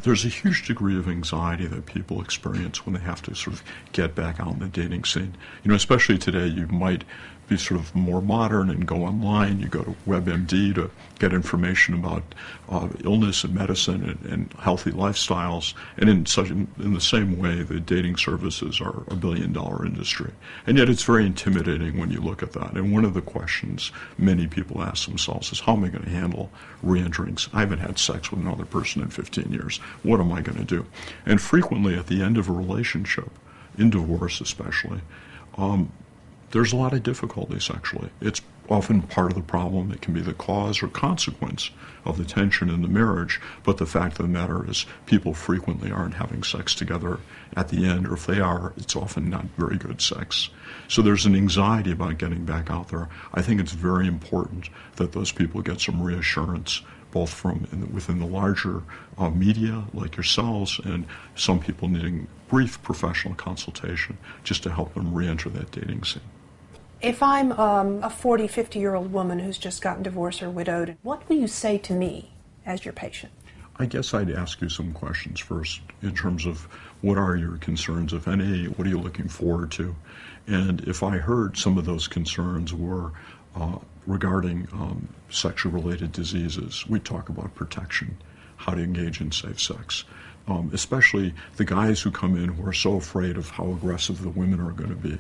There's a huge degree of anxiety that people experience when they have to sort of get back out in the dating scene. Especially today, you might be sort of more modern and go online. You go to WebMD to get information about illness and medicine and healthy lifestyles. And in the same way, the dating services are a billion-dollar industry. And yet it's very intimidating when you look at that. And one of the questions many people ask themselves is, how am I going to handle re-entering? I haven't had sex with another person in 15 years. What am I going to do? And frequently at the end of a relationship, in divorce especially, there's a lot of difficulty sexually. It's often part of the problem. It can be the cause or consequence of the tension in the marriage, but the fact of the matter is people frequently aren't having sex together at the end, or if they are, it's often not very good sex. So there's an anxiety about getting back out there. I think it's very important that those people get some reassurance, both from within the larger media like yourselves, and some people needing brief professional consultation just to help them re-enter that dating scene. If I'm a 40, 50-year-old woman who's just gotten divorced or widowed, what will you say to me as your patient? I guess I'd ask you some questions first in terms of what are your concerns, if any, what are you looking forward to? And if I heard some of those concerns were regarding sexually related diseases, we talk about protection, how to engage in safe sex. Especially the guys who come in who are so afraid of how aggressive the women are going to be.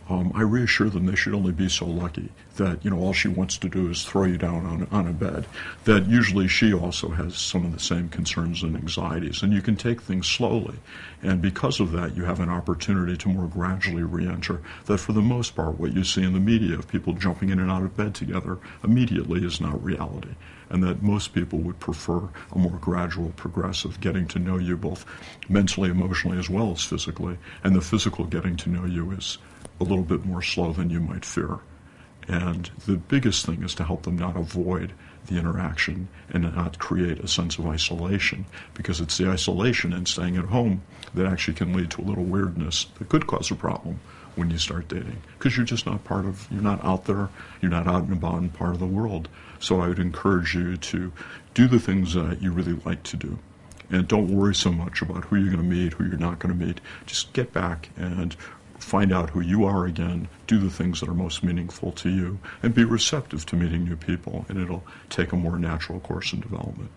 I reassure them they should only be so lucky that, all she wants to do is throw you down on a bed, that usually she also has some of the same concerns and anxieties, and you can take things slowly. And because of that, you have an opportunity to more gradually re-enter that for the most part what you see in the media of people jumping in and out of bed together immediately is not reality. And that most people would prefer a more gradual, progressive getting to know you both mentally, emotionally, as well as physically. And the physical getting to know you is a little bit more slow than you might fear. And the biggest thing is to help them not avoid the interaction and not create a sense of isolation, because it's the isolation and staying at home that actually can lead to a little weirdness that could cause a problem when you start dating, because you're just not you're not out there, you're not out and about in part of the world. So I would encourage you to do the things that you really like to do. And don't worry so much about who you're going to meet, who you're not going to meet. Just get back and find out who you are again, do the things that are most meaningful to you, and be receptive to meeting new people, and it'll take a more natural course in development.